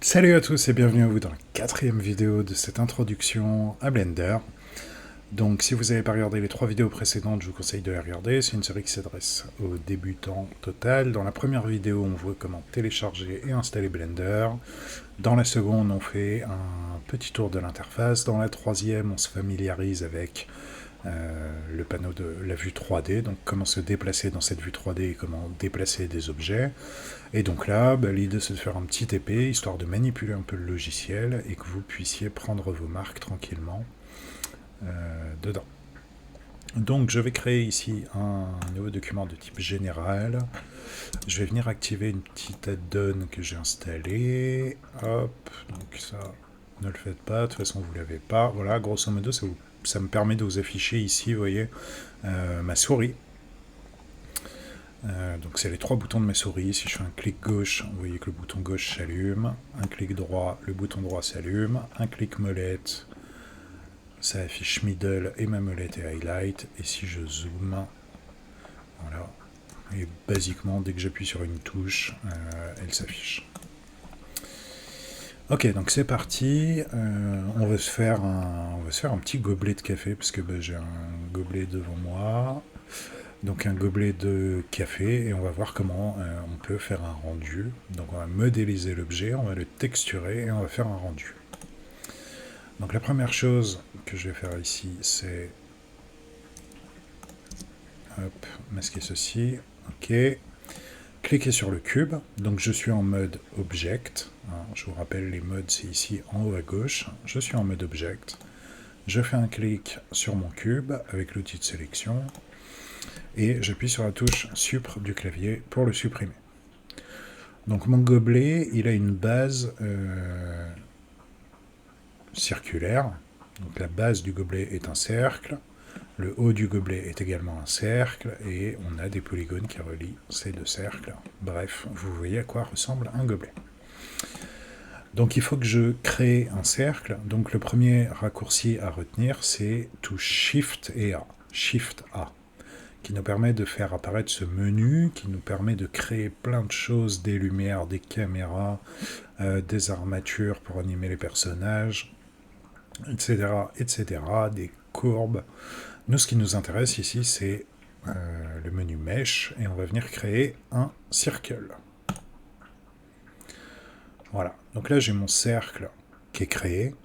Salut à tous et bienvenue à vous dans la quatrième vidéo de cette introduction à Blender. Donc si vous n'avez pas regardé les trois vidéos précédentes, je vous conseille de les regarder. C'est une série qui s'adresse aux débutants total. Dans la première vidéo, on voit comment télécharger et installer Blender. Dans la seconde, on fait un petit tour de l'interface. Dans la troisième, on se familiarise avec le panneau de la vue 3D, donc comment se déplacer dans cette vue 3D et comment déplacer des objets. Et donc là, l'idée c'est de faire un petit TP, histoire de manipuler un peu le logiciel et que vous puissiez prendre vos marques tranquillement dedans. Donc je vais créer ici un nouveau document de type général. Je vais venir activer une petite add-on que j'ai installée. Hop, donc ça, ne le faites pas, de toute façon vous ne l'avez pas. Voilà, grosso modo, ça me permet de vous afficher ici, vous voyez, ma souris. Donc c'est les trois boutons de ma souris. Si je fais un clic gauche, vous voyez que le bouton gauche s'allume. Un clic droit, le bouton droit s'allume. Un clic molette, ça affiche middle et ma molette est highlight. Et si je zoome, voilà. Et basiquement, dès que j'appuie sur une touche, elle s'affiche. Ok, donc c'est parti. On va se faire un petit gobelet de café parce que j'ai un gobelet devant moi. Donc un gobelet de café et on va voir comment on peut faire un rendu. Donc on va modéliser l'objet, on va le texturer et on va faire un rendu. Donc la première chose que je vais faire ici, c'est masquer ceci. Ok. Cliquez sur le cube. Donc je suis en mode Object. Je vous rappelle, les modes, c'est ici en haut à gauche. Je suis en mode Object. Je fais un clic sur mon cube avec l'outil de sélection. Et j'appuie sur la touche Supr du clavier pour le supprimer. Donc mon gobelet, il a une base circulaire. Donc la base du gobelet est un cercle. Le haut du gobelet est également un cercle. Et on a des polygones qui relient ces deux cercles. Bref, vous voyez à quoi ressemble un gobelet. Donc il faut que je crée un cercle. Donc le premier raccourci à retenir, c'est touche Shift et A. Shift A. Qui nous permet de faire apparaître ce menu, qui nous permet de créer plein de choses, des lumières, des caméras, des armatures pour animer les personnages, etc., etc., des courbes. Nous, ce qui nous intéresse ici, c'est le menu Mesh, et on va venir créer un circle. Voilà, donc là j'ai mon cercle qui est créé.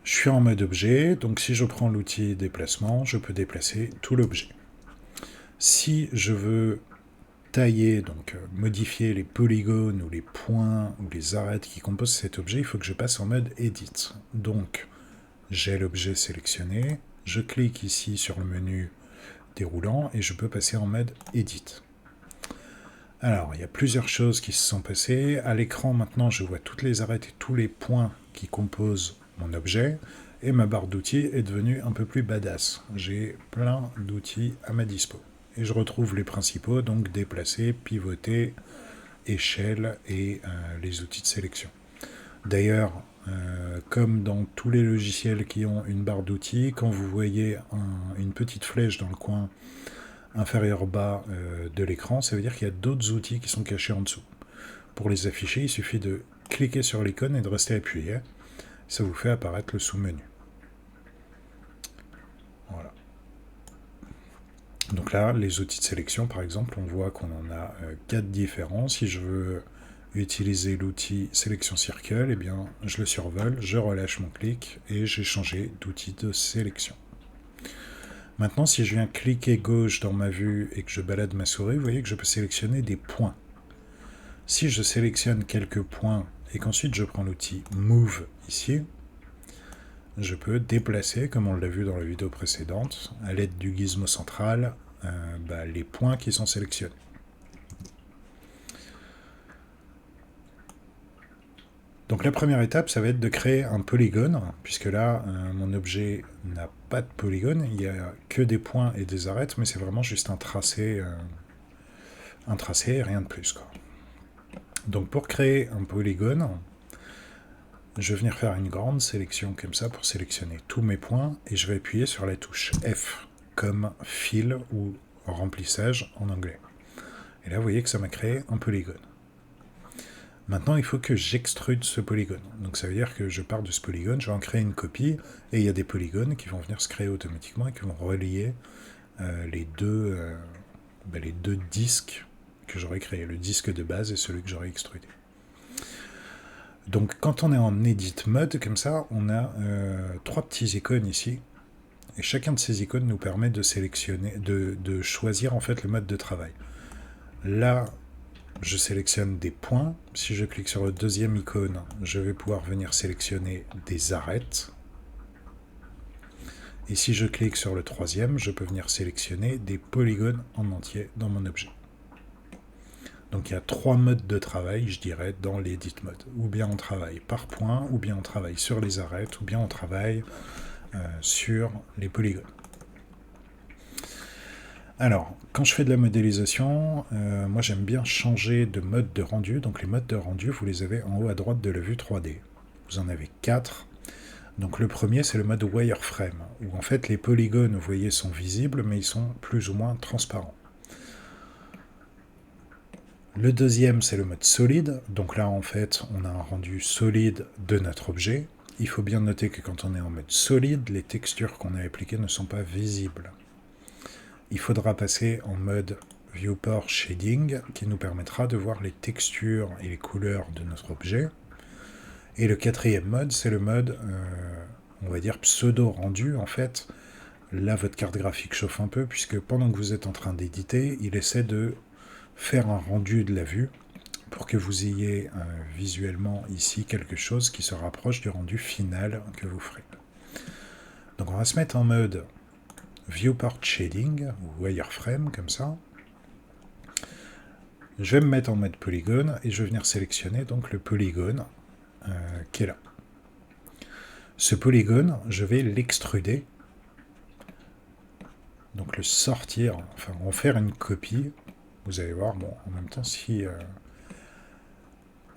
Je suis en mode objet, donc si je prends l'outil déplacement, je peux déplacer tout l'objet. Si je veux tailler, donc modifier les polygones ou les points ou les arêtes qui composent cet objet, il faut que je passe en mode Edit. Donc j'ai l'objet sélectionné, je clique ici sur le menu déroulant et je peux passer en mode Edit. Alors, il y a plusieurs choses qui se sont passées. À l'écran, maintenant, je vois toutes les arêtes et tous les points qui composent mon objet. Et ma barre d'outils est devenue un peu plus badass. J'ai plein d'outils à ma dispo. Et je retrouve les principaux, donc déplacer, pivoter, échelle et les outils de sélection. D'ailleurs, comme dans tous les logiciels qui ont une barre d'outils, quand vous voyez une petite flèche dans le coin inférieur bas de l'écran, ça veut dire qu'il y a d'autres outils qui sont cachés en dessous. Pour les afficher, il suffit de cliquer sur l'icône et de rester appuyé. Ça vous fait apparaître le sous-menu. Voilà. Donc là, les outils de sélection, par exemple, on voit qu'on en a 4 différents. Si je veux utiliser l'outil sélection circle, eh bien, je le survole, je relâche mon clic et j'ai changé d'outil de sélection. Maintenant, si je viens cliquer gauche dans ma vue et que je balade ma souris, vous voyez que je peux sélectionner des points. Si je sélectionne quelques points et qu'ensuite je prends l'outil Move ici, je peux déplacer, comme on l'a vu dans la vidéo précédente, à l'aide du gizmo central, les points qui sont sélectionnés. Donc la première étape, ça va être de créer un polygone, puisque là, mon objet n'a pas de polygone, il n'y a que des points et des arêtes, mais c'est vraiment juste un tracé et rien de plus, quoi. Donc pour créer un polygone, je vais venir faire une grande sélection comme ça pour sélectionner tous mes points, et je vais appuyer sur la touche F, comme fill ou remplissage en anglais. Et là, vous voyez que ça m'a créé un polygone. Maintenant, il faut que j'extrude ce polygone. Donc ça veut dire que je pars de ce polygone, je vais en créer une copie, et il y a des polygones qui vont venir se créer automatiquement et qui vont relier les deux disques que j'aurais créés, le disque de base et celui que j'aurais extrudé. Donc quand on est en Edit Mode, comme ça, on a 3 petits icônes ici, et chacun de ces icônes nous permet de sélectionner, de choisir en fait le mode de travail. Là, je sélectionne des points. Si je clique sur le deuxième icône, je vais pouvoir venir sélectionner des arêtes. Et si je clique sur le troisième, je peux venir sélectionner des polygones en entier dans mon objet. Donc il y a 3 modes de travail, je dirais, dans l'Edit Mode. Ou bien on travaille par point, ou bien on travaille sur les arêtes, ou bien on travaille sur les polygones. Alors, quand je fais de la modélisation, moi j'aime bien changer de mode de rendu. Donc les modes de rendu, vous les avez en haut à droite de la vue 3D. Vous en avez 4. Donc le premier, c'est le mode Wireframe, où en fait les polygones, vous voyez, sont visibles, mais ils sont plus ou moins transparents. Le deuxième, c'est le mode solide. Donc là, en fait, on a un rendu solide de notre objet. Il faut bien noter que quand on est en mode solide, les textures qu'on a appliquées ne sont pas visibles. Il faudra passer en mode Viewport Shading, qui nous permettra de voir les textures et les couleurs de notre objet. Et le quatrième mode, c'est le mode, on va dire, pseudo-rendu, en fait. Là, votre carte graphique chauffe un peu, puisque pendant que vous êtes en train d'éditer, il essaie de faire un rendu de la vue, pour que vous ayez visuellement ici quelque chose qui se rapproche du rendu final que vous ferez. Donc on va se mettre en mode Viewport Shading, ou Wireframe, comme ça. Je vais me mettre en mode polygone, et je vais venir sélectionner donc le polygone qui est là. Ce polygone, je vais l'extruder, donc le sortir, enfin en faire une copie. Vous allez voir, bon, en même temps, si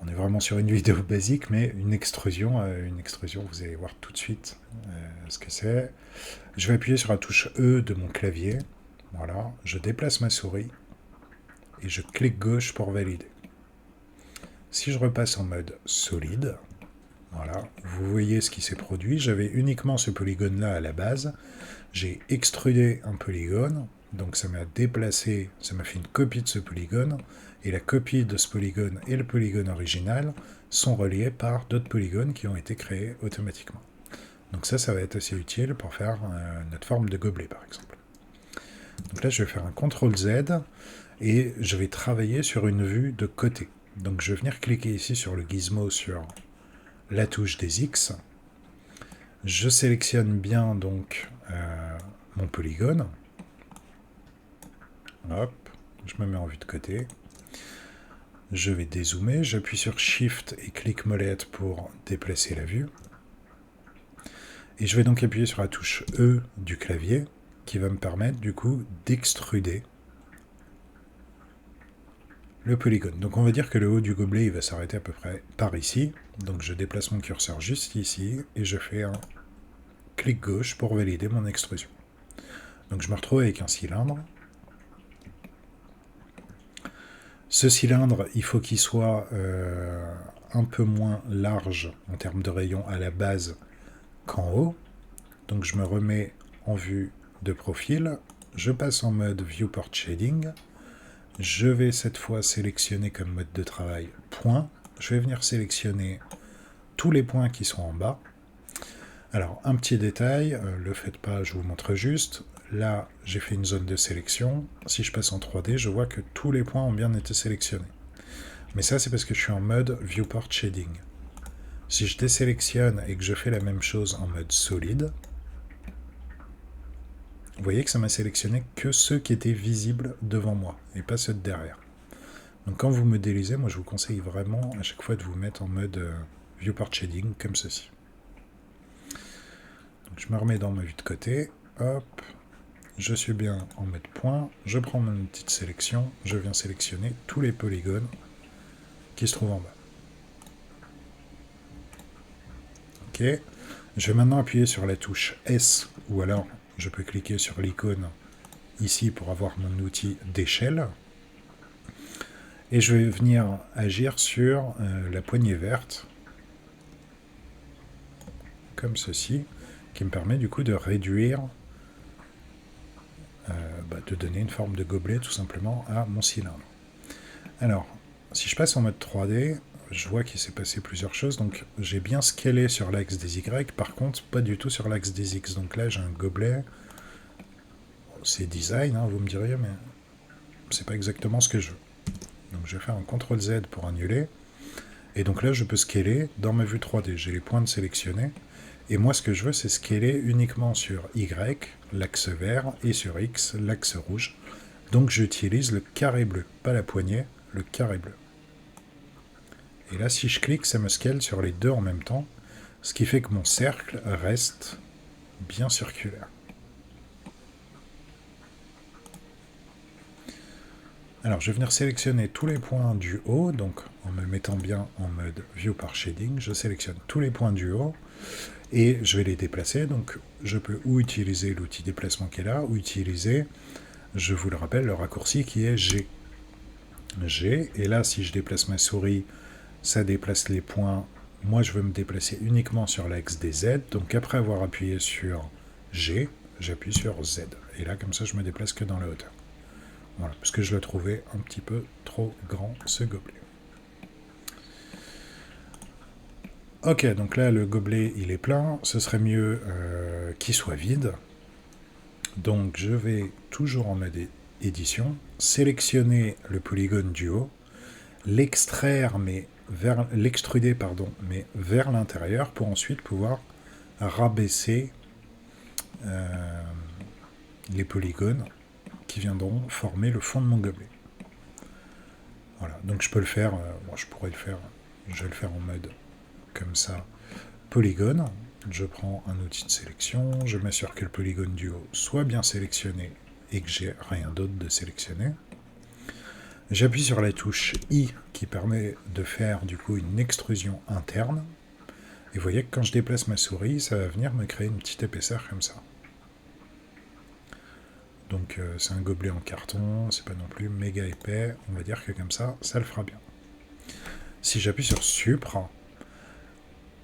on est vraiment sur une vidéo basique, mais une extrusion, vous allez voir tout de suite ce que c'est. Je vais appuyer sur la touche E de mon clavier. Voilà, je déplace ma souris et je clique gauche pour valider. Si je repasse en mode solide, voilà, vous voyez ce qui s'est produit. J'avais uniquement ce polygone-là à la base. J'ai extrudé un polygone, donc ça m'a déplacé, ça m'a fait une copie de ce polygone, et la copie de ce polygone et le polygone original sont reliés par d'autres polygones qui ont été créés automatiquement. Donc ça va être assez utile pour faire notre forme de gobelet, par exemple. Donc là, je vais faire un CTRL-Z, et je vais travailler sur une vue de côté. Donc je vais venir cliquer ici sur le gizmo sur la touche des X. Je sélectionne bien donc mon polygone. Hop, je me mets en vue de côté. Je vais dézoomer, j'appuie sur Shift et clic molette pour déplacer la vue. Et je vais donc appuyer sur la touche E du clavier, qui va me permettre du coup d'extruder le polygone. Donc on va dire que le haut du gobelet il va s'arrêter à peu près par ici. Donc je déplace mon curseur juste ici, et je fais un clic gauche pour valider mon extrusion. Donc je me retrouve avec un cylindre. Ce cylindre, il faut qu'il soit un peu moins large en termes de rayon à la base qu'en haut. Donc je me remets en vue de profil. Je passe en mode Viewport Shading. Je vais cette fois sélectionner comme mode de travail point. Je vais venir sélectionner tous les points qui sont en bas. Alors, un petit détail, le faites pas, je vous montre juste. Là, j'ai fait une zone de sélection. Si je passe en 3D, je vois que tous les points ont bien été sélectionnés. Mais ça, c'est parce que je suis en mode Viewport Shading. Si je désélectionne et que je fais la même chose en mode solide, vous voyez que ça m'a sélectionné que ceux qui étaient visibles devant moi, et pas ceux de derrière. Donc quand vous modélisez, moi je vous conseille vraiment à chaque fois de vous mettre en mode Viewport Shading, comme ceci. Donc je me remets dans ma vue de côté, hop, je suis bien en mode point, je prends mon petite sélection, je viens sélectionner tous les polygones qui se trouvent en bas. Ok, je vais maintenant appuyer sur la touche S, ou alors je peux cliquer sur l'icône ici pour avoir mon outil d'échelle. Et je vais venir agir sur la poignée verte, comme ceci, qui me permet du coup de réduire, de donner une forme de gobelet tout simplement à mon cylindre. Alors, si je passe en mode 3D, je vois qu'il s'est passé plusieurs choses. Donc j'ai bien scalé sur l'axe des Y, par contre pas du tout sur l'axe des X. Donc là j'ai un gobelet. C'est design, hein, vous me diriez, mais c'est pas exactement ce que je veux. Donc je vais faire un CTRL Z pour annuler. Et donc là je peux scaler dans ma vue 3D. J'ai les points de sélectionnés. Et moi ce que je veux c'est scaler uniquement sur Y, l'axe vert, et sur X, l'axe rouge. Donc j'utilise le carré bleu, pas la poignée, le carré bleu. Et là, si je clique, ça me scale sur les deux en même temps, ce qui fait que mon cercle reste bien circulaire. Alors, je vais venir sélectionner tous les points du haut, donc en me mettant bien en mode View par Shading, je sélectionne tous les points du haut, et je vais les déplacer. Donc, je peux ou utiliser l'outil déplacement qui est là, ou utiliser, je vous le rappelle, le raccourci qui est G. G, et là, si je déplace ma souris, ça déplace les points. Moi, je veux me déplacer uniquement sur l'axe des Z. Donc, après avoir appuyé sur G, j'appuie sur Z. Et là, comme ça, je me déplace que dans la hauteur. Voilà, parce que je le trouvais un petit peu trop grand, ce gobelet. Ok, donc là, le gobelet, il est plein. Ce serait mieux qu'il soit vide. Donc, je vais toujours en mode édition, sélectionner le polygone du haut, l'extraire, mais l'extruder mais vers l'intérieur pour ensuite pouvoir rabaisser les polygones qui viendront former le fond de mon gobelet. Voilà, donc je peux le faire, je pourrais le faire, je vais le faire en mode comme ça, polygone. Je prends un outil de sélection, je m'assure que le polygone du haut soit bien sélectionné et que j'ai rien d'autre de sélectionné. J'appuie sur la touche I qui permet de faire du coup une extrusion interne. Et vous voyez que quand je déplace ma souris, ça va venir me créer une petite épaisseur comme ça. Donc c'est un gobelet en carton, c'est pas non plus méga épais, on va dire que comme ça, ça le fera bien. Si j'appuie sur Supra,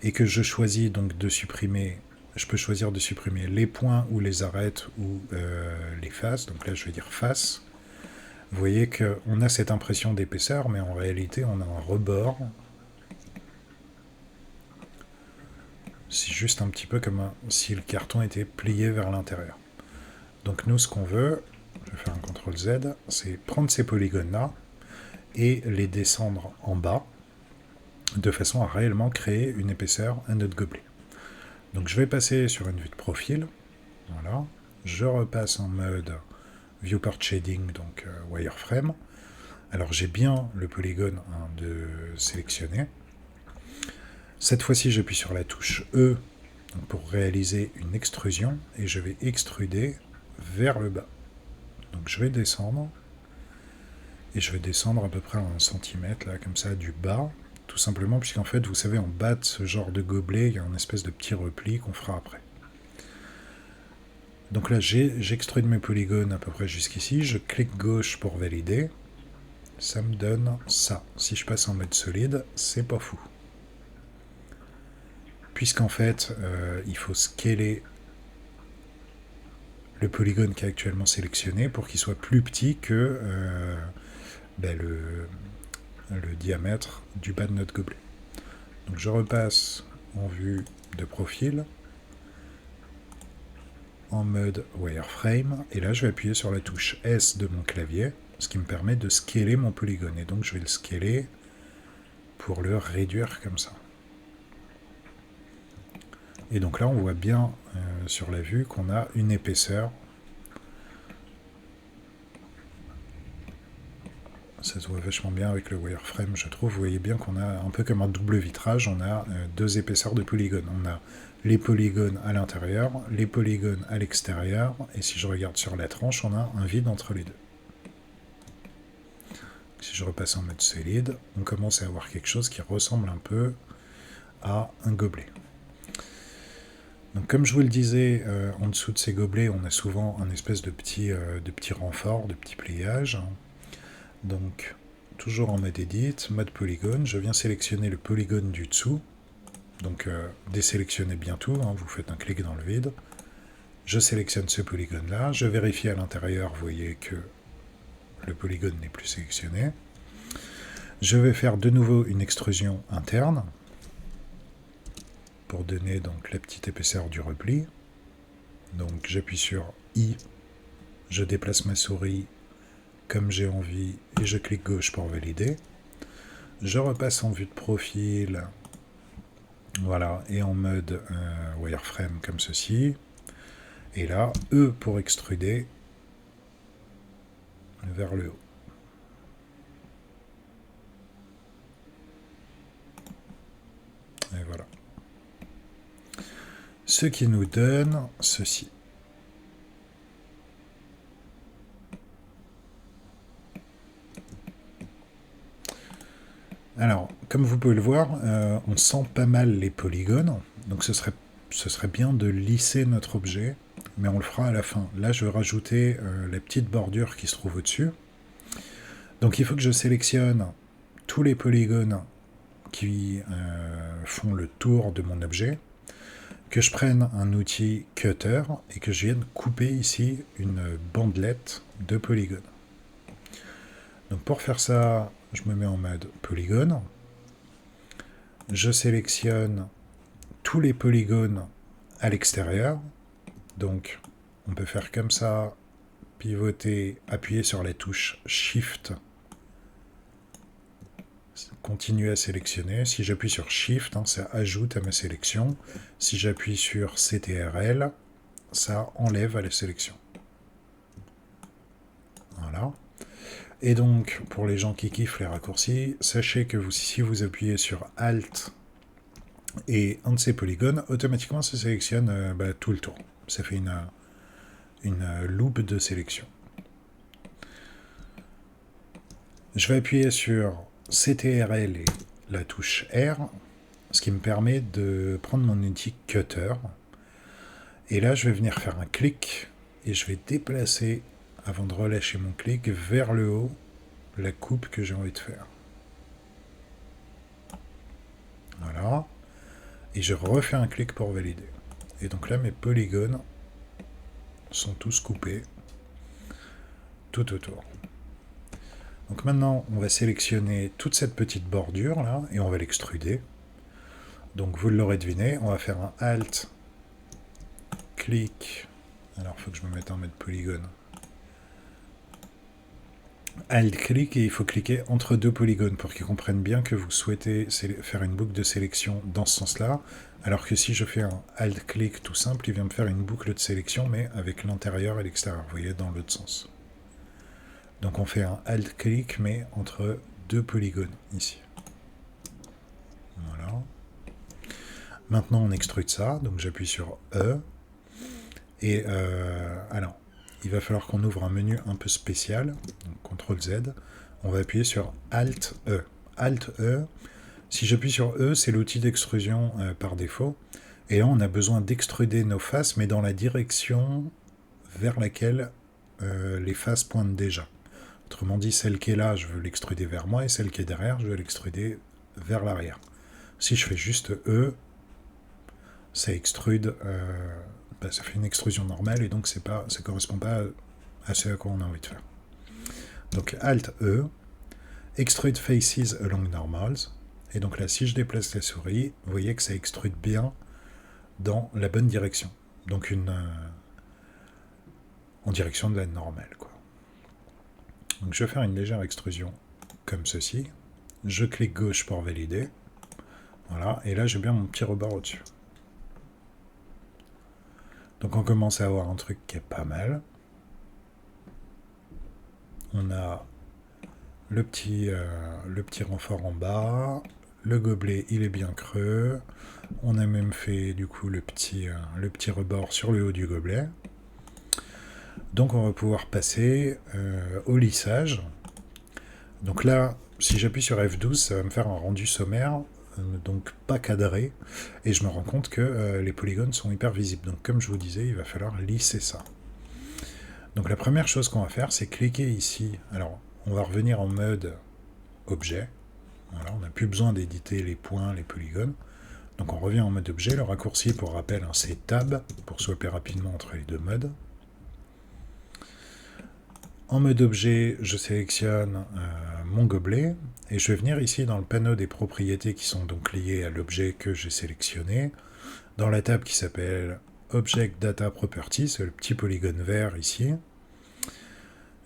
et que je choisis donc de supprimer, je peux choisir de supprimer les points ou les arêtes ou les faces, donc là je vais dire face. Vous voyez qu'on a cette impression d'épaisseur, mais en réalité on a un rebord. C'est juste un petit peu comme si le carton était plié vers l'intérieur. Donc nous, ce qu'on veut, je vais faire un CTRL Z, c'est prendre ces polygones-là et les descendre en bas, de façon à réellement créer une épaisseur à notre gobelet. Donc je vais passer sur une vue de profil, voilà, je repasse en mode Viewport Shading, donc Wireframe. Alors j'ai bien le polygone de sélectionner. Cette fois-ci, j'appuie sur la touche E pour réaliser une extrusion et je vais extruder vers le bas. Donc je vais descendre et je vais descendre à peu près à 1 cm là, comme ça, du bas, tout simplement puisqu'en fait, vous savez, en bas de ce genre de gobelet, il y a une espèce de petit repli qu'on fera après. Donc là, j'extrude mes polygones à peu près jusqu'ici, je clique gauche pour valider, ça me donne ça. Si je passe en mode solide, c'est pas fou. Puisqu'en fait, il faut scaler le polygone qui est actuellement sélectionné pour qu'il soit plus petit que le diamètre du bas de notre gobelet. Donc je repasse en vue de profil, en mode wireframe, et là je vais appuyer sur la touche S de mon clavier, ce qui me permet de scaler mon polygone. Et donc je vais le scaler pour le réduire comme ça. Et donc là on voit bien sur la vue qu'on a une épaisseur. Ça se voit vachement bien avec le wireframe, je trouve. Vous voyez bien qu'on a un peu comme un double vitrage, on a deux épaisseurs de polygones. On a les polygones à l'intérieur, les polygones à l'extérieur, et si je regarde sur la tranche, on a un vide entre les deux. Si je repasse en mode solide, on commence à avoir quelque chose qui ressemble un peu à un gobelet. Donc comme je vous le disais, en dessous de ces gobelets, on a souvent un espèce de petit renfort, de petit pliage. Donc toujours en mode Edit, mode polygone, je viens sélectionner le polygone du dessous. Donc désélectionnez bien tout, hein, vous faites un clic dans le vide. Je sélectionne ce polygone-là, je vérifie à l'intérieur, vous voyez que le polygone n'est plus sélectionné. Je vais faire de nouveau une extrusion interne pour donner donc la petite épaisseur du repli. Donc j'appuie sur I, je déplace ma souris comme j'ai envie et je clique gauche pour valider. Je repasse en vue de profil, voilà, et en mode wireframe comme ceci. Et là, E pour extruder vers le haut. Et voilà. Ce qui nous donne ceci. Alors, comme vous pouvez le voir, on sent pas mal les polygones. Donc ce serait bien de lisser notre objet, mais on le fera à la fin. Là, je vais rajouter la petite bordure qui se trouve au-dessus. Donc il faut que je sélectionne tous les polygones qui font le tour de mon objet, que je prenne un outil cutter et que je vienne couper ici une bandelette de polygones. Donc pour faire ça, je me mets en mode polygone. Je sélectionne tous les polygones à l'extérieur. Donc on peut faire comme ça, pivoter, appuyer sur la touche Shift, continuer à sélectionner. Si j'appuie sur Shift, hein, ça ajoute à ma sélection. Si j'appuie sur CTRL, ça enlève à la sélection. Voilà. Et donc, pour les gens qui kiffent les raccourcis, sachez que si vous appuyez sur Alt et un de ces polygones, automatiquement ça sélectionne tout le tour. Ça fait une loupe de sélection. Je vais appuyer sur CTRL et la touche R, ce qui me permet de prendre mon outil Cutter. Et là, je vais venir faire un clic et je vais déplacer, avant de relâcher mon clic, vers le haut la coupe que j'ai envie de faire. Voilà. Et je refais un clic pour valider. Et donc là, mes polygones sont tous coupés tout autour. Donc maintenant, on va sélectionner toute cette petite bordure là et on va l'extruder. Donc vous l'aurez deviné, on va faire un Alt, clic. Alors il faut que je me mette en mode polygone. Alt-clic et il faut cliquer entre deux polygones pour qu'ils comprennent bien que vous souhaitez faire une boucle de sélection dans ce sens-là, alors que si je fais un Alt-clic tout simple, il vient me faire une boucle de sélection, mais avec l'intérieur et l'extérieur, vous voyez, dans l'autre sens. Donc on fait un Alt-clic, mais entre deux polygones, ici. Voilà. Maintenant on extrude ça, donc j'appuie sur E, et alors, il va falloir qu'on ouvre un menu un peu spécial, donc CTRL-Z, on va appuyer sur Alt-E. Alt-E, si j'appuie sur E, c'est l'outil d'extrusion par défaut, et là on a besoin d'extruder nos faces, mais dans la direction vers laquelle les faces pointent déjà. Autrement dit, celle qui est là, je veux l'extruder vers moi, et celle qui est derrière, je veux l'extruder vers l'arrière. Si je fais juste E, ça extrude... ça fait une extrusion normale et donc ça ne correspond pas à ce à quoi on a envie de faire. Donc Alt-E, Extrude Faces Along Normals, et donc là si je déplace la souris, vous voyez que ça extrude bien dans la bonne direction. Donc en direction de la normale, quoi. Donc je vais faire une légère extrusion comme ceci. Je clique gauche pour valider. Voilà, et là j'ai bien mon petit rebord au-dessus. Donc on commence à avoir un truc qui est pas mal. On a le petit renfort en bas. Le gobelet, il est bien creux. On a même fait du coup le petit rebord sur le haut du gobelet. Donc on va pouvoir passer au lissage. Donc là, si j'appuie sur F12, ça va me faire un rendu sommaire, donc pas cadré, et je me rends compte que les polygones sont hyper visibles. Donc comme je vous disais, il va falloir lisser ça. Donc la première chose qu'on va faire, c'est cliquer ici. Alors, on va revenir en mode objet. Voilà, on n'a plus besoin d'éditer les points, les polygones. Donc on revient en mode objet. Le raccourci, pour rappel, hein, c'est Tab, pour swapper rapidement entre les deux modes. En mode objet, je sélectionne mon gobelet, et je vais venir ici dans le panneau des propriétés qui sont donc liées à l'objet que j'ai sélectionné, dans la table qui s'appelle Object Data Properties, c'est le petit polygone vert ici.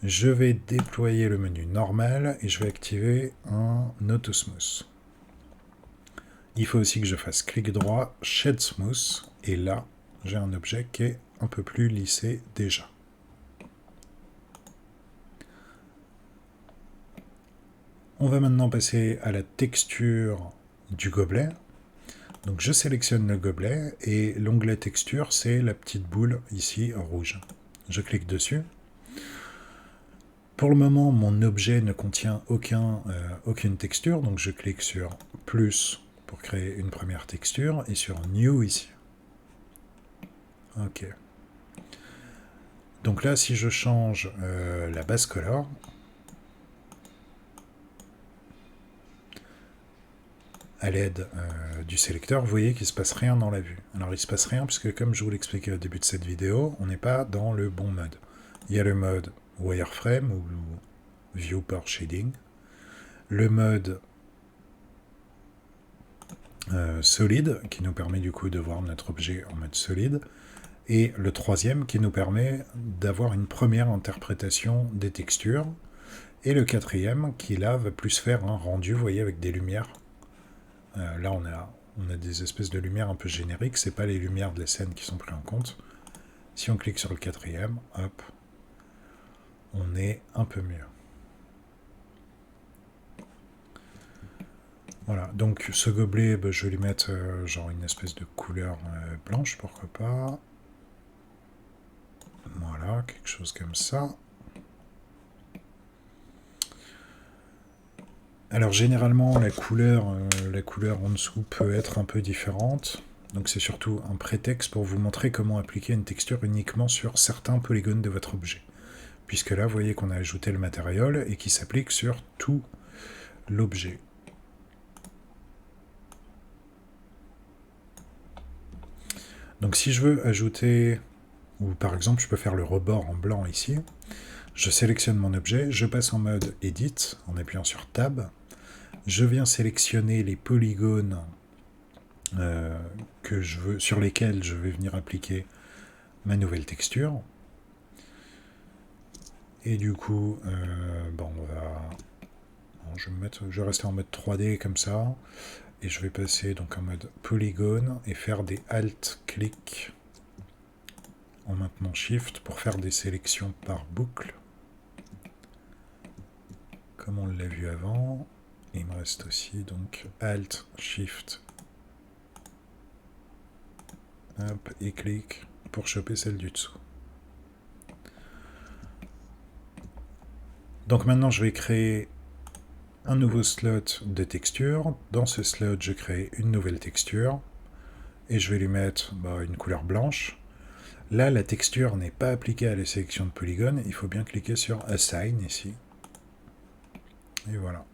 Je vais déployer le menu normal et je vais activer un Auto Smooth. Il faut aussi que je fasse clic droit, Shed Smooth, et là, j'ai un objet qui est un peu plus lissé déjà. On va maintenant passer à la texture du gobelet. Donc je sélectionne le gobelet et l'onglet texture, c'est la petite boule ici rouge. Je clique dessus. Pour le moment, mon objet ne contient aucune texture, donc je clique sur plus pour créer une première texture et sur New ici. Ok. Donc là, si je change la base color, à l'aide du sélecteur, vous voyez qu'il ne se passe rien dans la vue. Alors il ne se passe rien puisque, comme je vous l'expliquais au début de cette vidéo, on n'est pas dans le bon mode. Il y a le mode wireframe ou view par shading, le mode solide qui nous permet du coup de voir notre objet en mode solide, et le troisième qui nous permet d'avoir une première interprétation des textures, et le quatrième qui là va plus faire un rendu, vous voyez, avec des lumières. Là on a des espèces de lumières un peu génériques, c'est pas les lumières de la scène qui sont prises en compte. Si on clique sur le quatrième, hop, on est un peu mieux. Voilà, donc ce gobelet, je vais lui mettre genre une espèce de couleur blanche, pourquoi pas. Voilà, quelque chose comme ça. Alors généralement, la couleur en dessous peut être un peu différente. Donc c'est surtout un prétexte pour vous montrer comment appliquer une texture uniquement sur certains polygones de votre objet. Puisque là, vous voyez qu'on a ajouté le matériel et qui s'applique sur tout l'objet. Donc si je veux ajouter, ou par exemple je peux faire le rebord en blanc ici, je sélectionne mon objet, je passe en mode Edit en appuyant sur Tab, je viens sélectionner les polygones sur lesquels je vais venir appliquer ma nouvelle texture. Et du coup, je vais rester en mode 3D comme ça, et je vais passer donc en mode polygone et faire des alt-clics en maintenant Shift pour faire des sélections par boucle, comme on l'a vu avant. Et il me reste aussi donc Alt, Shift, hop, et clic pour choper celle du dessous. Donc maintenant je vais créer un nouveau slot de texture. Dans ce slot, je crée une nouvelle texture et je vais lui mettre une couleur blanche. Là, la texture n'est pas appliquée à la sélection de polygones. Il faut bien cliquer sur Assign ici. Et voilà.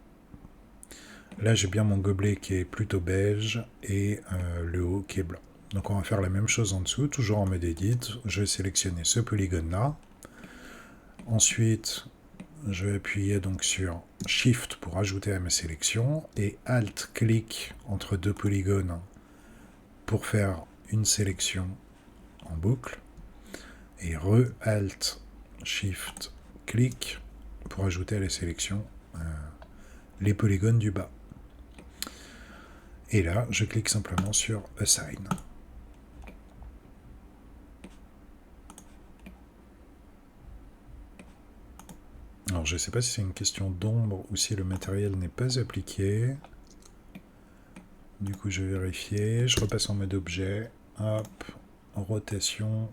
Là, j'ai bien mon gobelet qui est plutôt beige et le haut qui est blanc. Donc on va faire la même chose en dessous, toujours en mode Edit. Je vais sélectionner ce polygone-là. Ensuite, je vais appuyer donc sur Shift pour ajouter à ma sélection et Alt-clic entre deux polygones pour faire une sélection en boucle. Et Alt-Shift-Clic pour ajouter à la sélection les polygones du bas. Et là, je clique simplement sur Assign. Alors, je ne sais pas si c'est une question d'ombre ou si le matériel n'est pas appliqué. Du coup, je vais vérifier. Je repasse en mode objet. Hop, en rotation.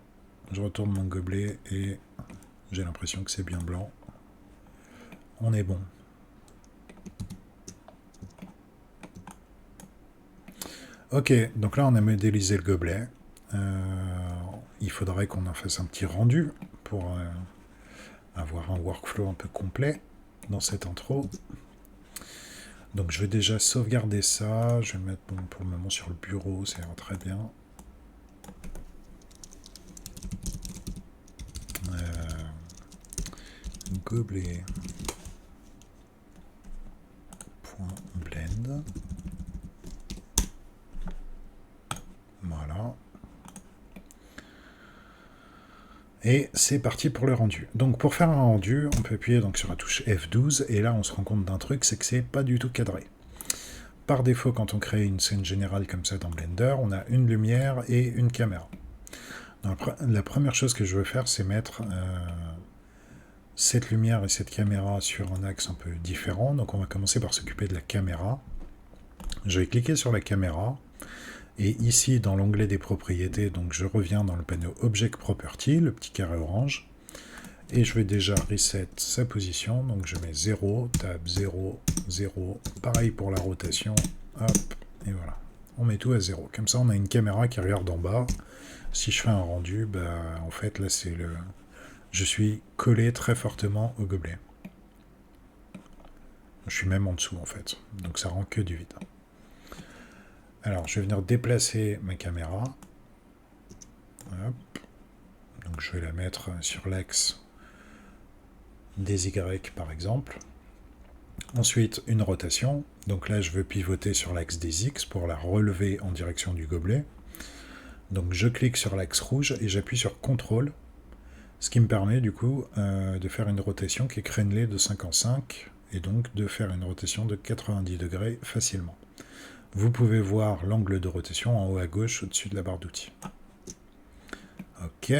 Je retourne mon gobelet et j'ai l'impression que c'est bien blanc. On est bon. Ok, donc là on a modélisé le gobelet. Il faudrait qu'on en fasse un petit rendu pour avoir un workflow un peu complet dans cette intro. Donc je vais déjà sauvegarder ça. Je vais le mettre pour le moment sur le bureau, ça ira très bien. Gobelet. Blend. Voilà. Et c'est parti pour le rendu. Donc pour faire un rendu, on peut appuyer donc sur la touche F12, et là on se rend compte d'un truc, c'est que c'est pas du tout cadré. Par défaut, quand on crée une scène générale comme ça dans Blender, on a une lumière et une caméra. Donc, la première chose que je veux faire, c'est mettre cette lumière et cette caméra sur un axe un peu différent. Donc on va commencer par s'occuper de la caméra. Je vais cliquer sur la caméra. Et ici, dans l'onglet des propriétés, donc je reviens dans le panneau Object Property, le petit carré orange, et je vais déjà reset sa position. Donc je mets 0, tab 0, 0, pareil pour la rotation, hop, et voilà. On met tout à 0. Comme ça, on a une caméra qui regarde en bas. Si je fais un rendu, bah, en fait, là, c'est le... Je suis collé très fortement au gobelet. Je suis même en dessous, en fait. Donc ça rend que du vide. Alors, je vais venir déplacer ma caméra. Hop. Donc, je vais la mettre sur l'axe des Y, par exemple. Ensuite, une rotation. Donc là, je veux pivoter sur l'axe des X pour la relever en direction du gobelet. Donc, je clique sur l'axe rouge et j'appuie sur CTRL, ce qui me permet, du coup, de faire une rotation qui est crénelée de 5 en 5, et donc de faire une rotation de 90 degrés facilement. Vous pouvez voir l'angle de rotation en haut à gauche au-dessus de la barre d'outils. Ok.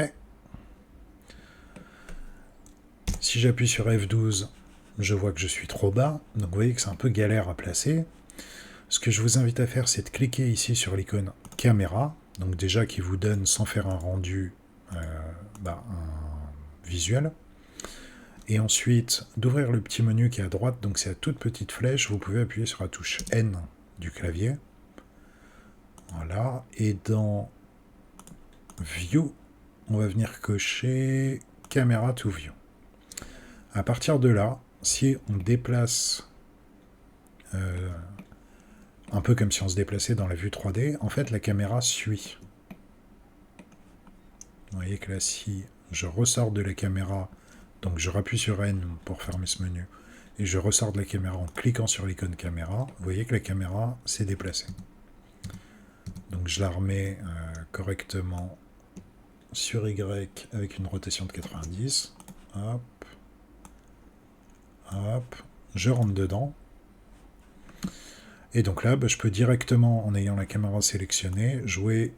Si j'appuie sur F12, je vois que je suis trop bas. Donc vous voyez que c'est un peu galère à placer. Ce que je vous invite à faire, c'est de cliquer ici sur l'icône caméra. Donc déjà qui vous donne, sans faire un rendu, un visuel. Et ensuite, d'ouvrir le petit menu qui est à droite. Donc c'est la toute petite flèche. Vous pouvez appuyer sur la touche N du clavier. Voilà, et dans View, on va venir cocher Camera to View. À partir de là, si on déplace, un peu comme si on se déplaçait dans la vue 3D, en fait la caméra suit. Vous voyez que là, si je ressors de la caméra, donc je rappuie sur N pour fermer ce menu, et je ressors de la caméra en cliquant sur l'icône caméra, vous voyez que la caméra s'est déplacée. Donc je la remets correctement sur Y avec une rotation de 90. Hop. Hop. Je rentre dedans. Et donc là, je peux directement, en ayant la caméra sélectionnée, jouer.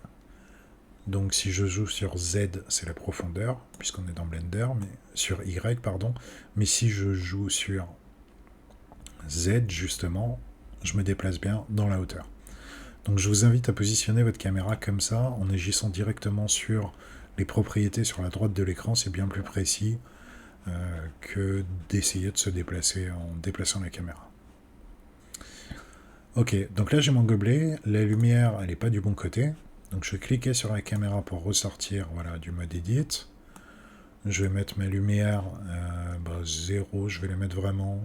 Donc si je joue sur Z, c'est la profondeur, puisqu'on est dans Blender, mais sur Y, pardon. Mais si je joue sur Z, justement, je me déplace bien dans la hauteur. Donc je vous invite à positionner votre caméra comme ça, en agissant directement sur les propriétés sur la droite de l'écran, c'est bien plus précis que d'essayer de se déplacer en déplaçant la caméra. Ok, donc là j'ai mon gobelet, la lumière elle n'est pas du bon côté, donc je vais cliquer sur la caméra pour ressortir voilà, du mode Edit. Je vais mettre ma lumière 0, je vais la mettre vraiment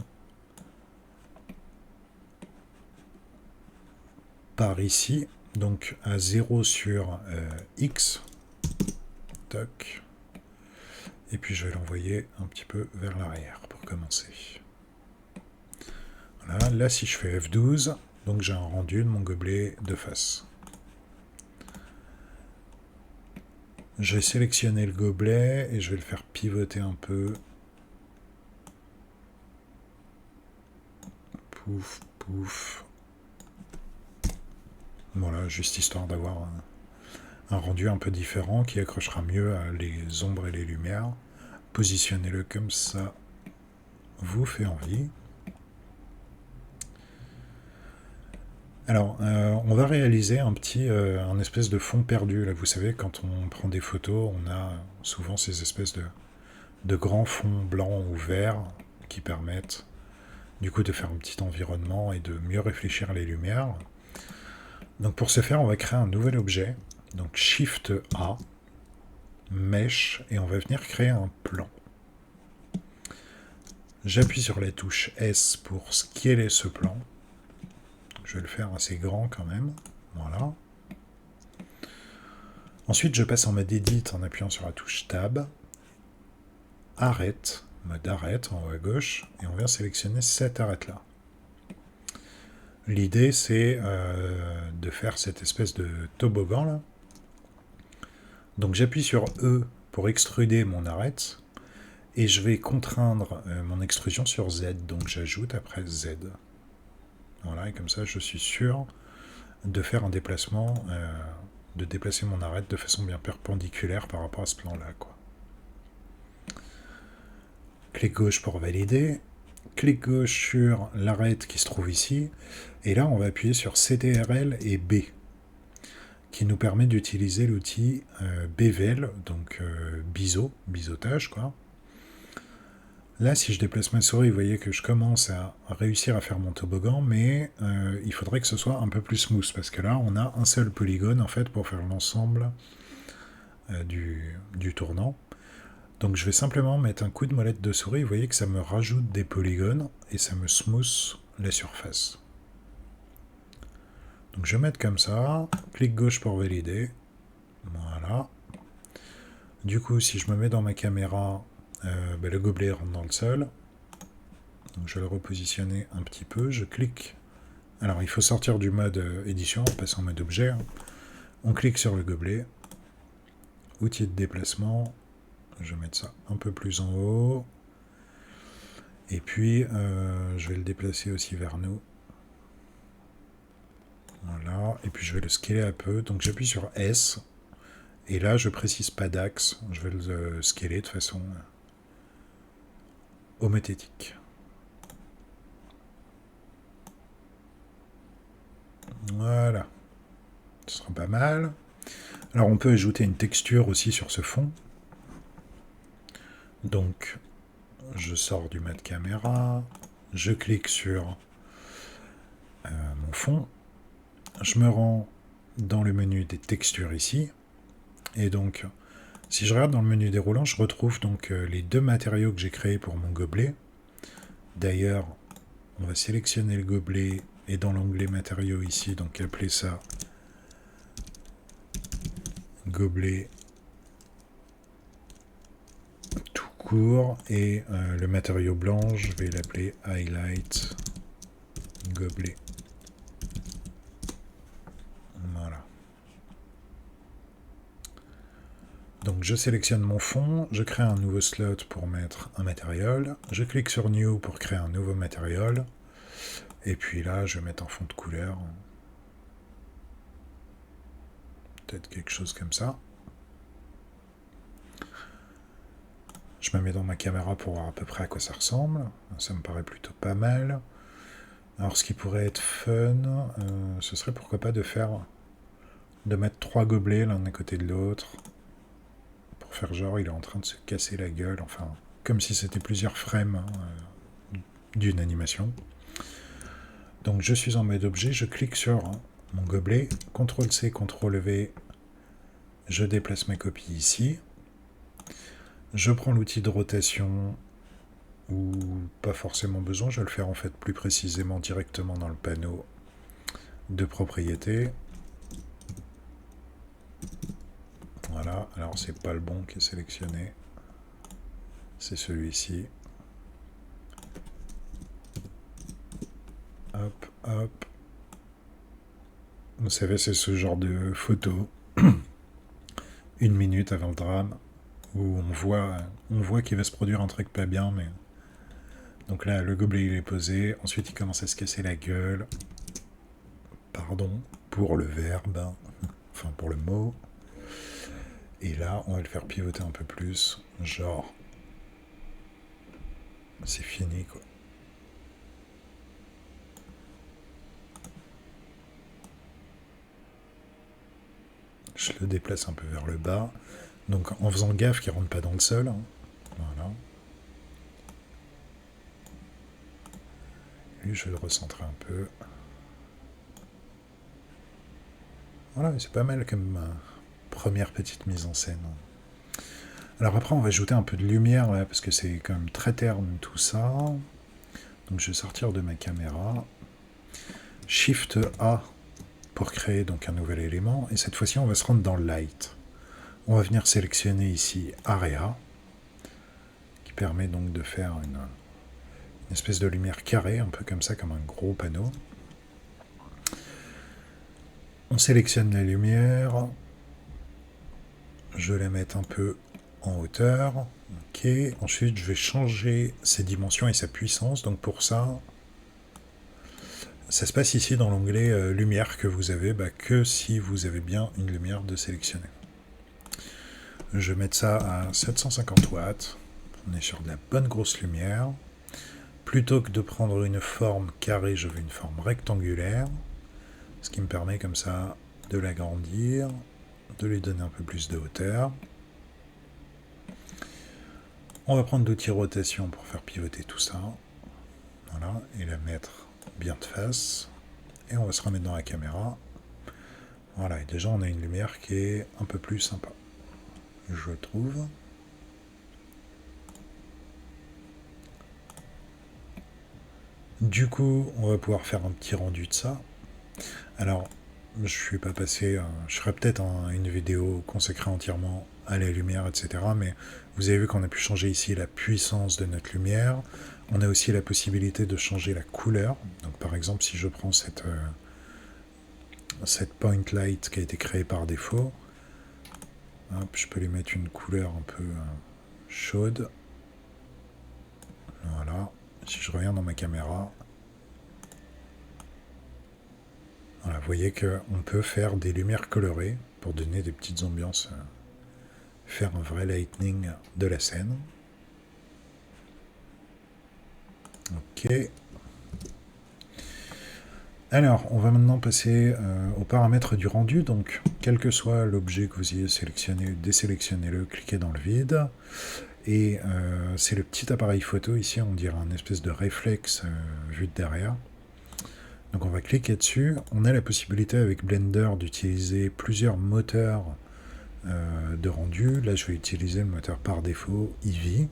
par ici, donc à 0 sur X. Toc. Et puis je vais l'envoyer un petit peu vers l'arrière pour commencer. Voilà, là si je fais F12, donc j'ai un rendu de mon gobelet de face. Je vais sélectionner le gobelet et je vais le faire pivoter un peu. Pouf, pouf. Voilà, juste histoire d'avoir un rendu un peu différent qui accrochera mieux à les ombres et les lumières. Positionnez-le comme ça vous fait envie. Alors, on va réaliser un espèce de fond perdu. Là, vous savez, quand on prend des photos, on a souvent ces espèces de grands fonds blancs ou verts qui permettent du coup de faire un petit environnement et de mieux réfléchir les lumières. Donc pour ce faire, on va créer un nouvel objet. Donc Shift A, Mesh, et on va venir créer un plan. J'appuie sur la touche S pour scaler ce plan. je vais le faire assez grand quand même. Voilà. Ensuite, je passe en mode Edit en appuyant sur la touche Tab. Arrête, mode arrête en haut à gauche, et on vient sélectionner cette arête-là. L'idée, c'est de faire cette espèce de toboggan là. Donc j'appuie sur E pour extruder mon arête, et je vais contraindre mon extrusion sur Z, donc j'ajoute après Z. Voilà, et comme ça je suis sûr de faire un déplacement, de déplacer mon arête de façon bien perpendiculaire par rapport à ce plan-là, quoi. Clic gauche pour valider, clic gauche sur l'arête qui se trouve ici, et là on va appuyer sur CTRL et B, qui nous permet d'utiliser l'outil Bevel, donc biseautage, quoi. Là, si je déplace ma souris, vous voyez que je commence à réussir à faire mon toboggan, mais il faudrait que ce soit un peu plus smooth, parce que là, on a un seul polygone, en fait, pour faire l'ensemble du tournant. Donc je vais simplement mettre un coup de molette de souris, vous voyez que ça me rajoute des polygones, et ça me smooth la surface. Donc je vais mettre comme ça, clic gauche pour valider, voilà. Du coup, si je me mets dans ma caméra, le gobelet rentre dans le sol. Donc je vais le repositionner un petit peu, je clique. Alors il faut sortir du mode édition, on passe en mode objet. On clique sur le gobelet, outil de déplacement, je vais mettre ça un peu plus en haut. Et puis je vais le déplacer aussi vers nous. Voilà, et puis je vais le scaler un peu, donc j'appuie sur S, et là je précise pas d'axe, je vais le scaler de façon homothétique. Voilà, ce sera pas mal. Alors on peut ajouter une texture aussi sur ce fond. Donc je sors du mode caméra, je clique sur mon fond, je me rends dans le menu des textures ici, et donc si je regarde dans le menu déroulant, je retrouve donc les deux matériaux que j'ai créés pour mon gobelet. D'ailleurs, on va sélectionner le gobelet, et dans l'onglet matériaux ici, donc appeler ça gobelet tout court, et le matériau blanc, je vais l'appeler highlight gobelet. Voilà. Donc je sélectionne mon fond, je crée un nouveau slot pour mettre un matériel, je clique sur New pour créer un nouveau matériel, et puis là je vais mettre un fond de couleur, peut-être quelque chose comme ça. Je me mets dans ma caméra pour voir à peu près à quoi ça ressemble, ça me paraît plutôt pas mal. Alors ce qui pourrait être fun, ce serait pourquoi pas de mettre 3 gobelets l'un à côté de l'autre, pour faire genre il est en train de se casser la gueule, enfin comme si c'était plusieurs frames d'une animation. Donc je suis en mode objet, je clique sur mon gobelet, CTRL-C, CTRL-V, je déplace ma copie ici, je prends l'outil de rotation, ou pas forcément besoin, je vais le faire en fait plus précisément directement dans le panneau de propriété. Voilà, alors c'est pas le bon qui est sélectionné, c'est celui-ci. Hop, hop. Vous savez, c'est ce genre de photo, 1 minute avant le drame, où on voit qu'il va se produire un truc pas bien, mais... Donc là, le gobelet il est posé, ensuite il commence à se casser la gueule. Pardon pour le verbe, enfin pour le mot. Et là, on va le faire pivoter un peu plus, genre... C'est fini, quoi. Je le déplace un peu vers le bas, donc en faisant gaffe qu'il ne rentre pas dans le sol. Hein. Voilà. Lui, je vais le recentrer un peu. Voilà, c'est pas mal comme première petite mise en scène. Alors après, on va ajouter un peu de lumière, là, parce que c'est quand même très terne tout ça. Donc je vais sortir de ma caméra. Shift A pour créer donc un nouvel élément. Et cette fois-ci, on va se rendre dans Light. On va venir sélectionner ici Area, qui permet donc de faire une espèce de lumière carrée, un peu comme ça, comme un gros panneau. On sélectionne la lumière. Je vais la mettre un peu en hauteur. Ok. Ensuite, je vais changer ses dimensions et sa puissance. Donc pour ça, ça se passe ici dans l'onglet lumière que vous avez, que si vous avez bien une lumière de sélectionner. Je vais mettre ça à 750 watts. On est sur de la bonne grosse lumière. Plutôt que de prendre une forme carrée, je veux une forme rectangulaire. Ce qui me permet comme ça de l'agrandir, de lui donner un peu plus de hauteur. On va prendre l'outil rotation pour faire pivoter tout ça. Voilà, et la mettre bien de face. Et on va se remettre dans la caméra. Voilà, et déjà on a une lumière qui est un peu plus sympa, je trouve. Du coup, on va pouvoir faire un petit rendu de ça. Alors, je suis pas passé, je ferai peut-être une vidéo consacrée entièrement à la lumière, etc. Mais vous avez vu qu'on a pu changer ici la puissance de notre lumière. On a aussi la possibilité de changer la couleur. Donc par exemple, si je prends cette point light qui a été créée par défaut, hop, je peux lui mettre une couleur un peu chaude. Voilà. Si je reviens dans ma caméra, voilà, vous voyez qu'on peut faire des lumières colorées pour donner des petites ambiances, faire un vrai lightning de la scène. Ok. Alors, on va maintenant passer aux paramètres du rendu. Donc, quel que soit l'objet que vous ayez sélectionné, désélectionnez-le, cliquez dans le vide. Et c'est le petit appareil photo, ici on dirait un espèce de réflexe vu de derrière. Donc on va cliquer dessus. On a la possibilité avec Blender d'utiliser plusieurs moteurs de rendu. Là je vais utiliser le moteur par défaut, Eevee.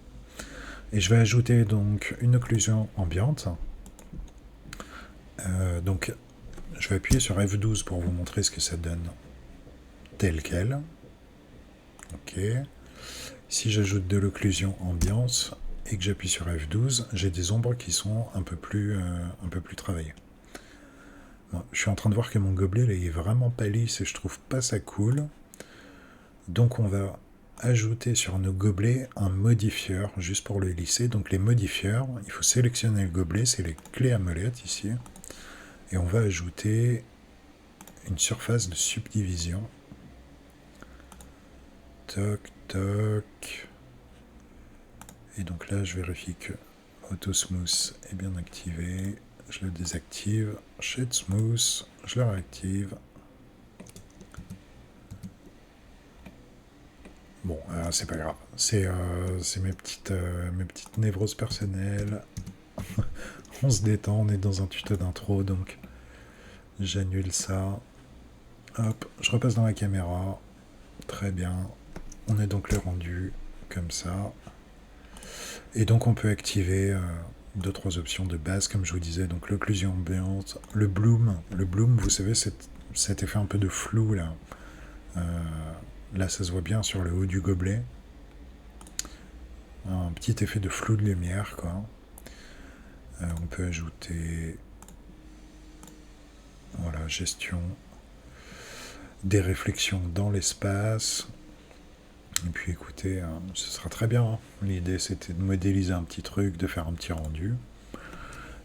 Et je vais ajouter donc une occlusion ambiante. Donc je vais appuyer sur F12 pour vous montrer ce que ça donne tel quel. Ok. Si j'ajoute de l'occlusion ambiance et que j'appuie sur F12, j'ai des ombres qui sont un peu plus travaillées. Bon, je suis en train de voir que mon gobelet là, il est vraiment pas lisse et je trouve pas ça cool. Donc on va ajouter sur nos gobelets un modifieur juste pour le lisser. Donc les modifieurs, il faut sélectionner le gobelet, c'est les clés à molette ici. Et on va ajouter une surface de subdivision. Toc, toc. Et donc là, je vérifie que Auto Smooth est bien activé. Je le désactive. Shade Smooth, je le réactive. Bon, c'est pas grave. C'est mes petites névroses personnelles. On se détend, on est dans un tuto d'intro, donc j'annule ça. Hop, je repasse dans la caméra. Très bien. On a donc le rendu comme ça. Et donc on peut activer 2-3 options de base, comme je vous disais, donc l'occlusion ambiante, le bloom. Le bloom, vous savez, cet effet un peu de flou là. Là, ça se voit bien sur le haut du gobelet. Un petit effet de flou de lumière, quoi. On peut ajouter, voilà, gestion des réflexions dans l'espace. Et puis écoutez, ce sera très bien. Hein. L'idée c'était de modéliser un petit truc, de faire un petit rendu.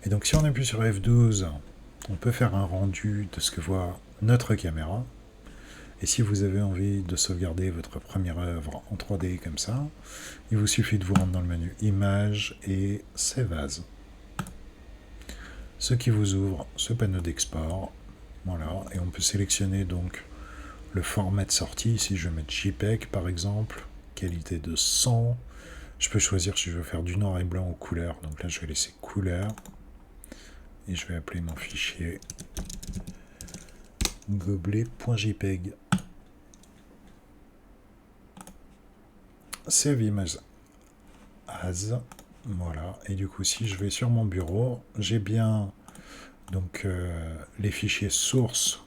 Et donc si on appuie sur F12, on peut faire un rendu de ce que voit notre caméra. Et si vous avez envie de sauvegarder votre première œuvre en 3D comme ça, il vous suffit de vous rendre dans le menu Images et Save As. Ce qui vous ouvre ce panneau d'export. Voilà, et on peut sélectionner donc le format de sortie. Ici, je vais mettre JPEG par exemple, qualité de 100. Je peux choisir si je veux faire du noir et blanc ou couleur. Donc là, je vais laisser couleur. Et je vais appeler mon fichier gobelet.jpg. Save image as. Voilà. Et du coup, si je vais sur mon bureau, j'ai bien donc les fichiers sources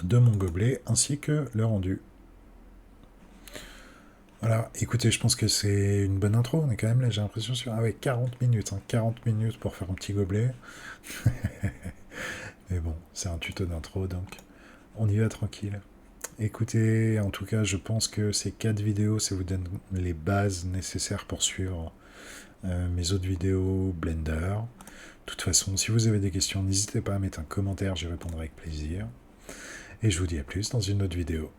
de mon gobelet, ainsi que le rendu. Voilà, écoutez, je pense que c'est une bonne intro, on est quand même là, j'ai l'impression sur... Ah ouais, 40 minutes, 40 minutes pour faire un petit gobelet. Mais bon, c'est un tuto d'intro, donc on y va tranquille. Écoutez, en tout cas, je pense que ces 4 vidéos, ça vous donne les bases nécessaires pour suivre mes autres vidéos Blender. De toute façon, si vous avez des questions, n'hésitez pas à mettre un commentaire, j'y répondrai avec plaisir. Et je vous dis à plus dans une autre vidéo.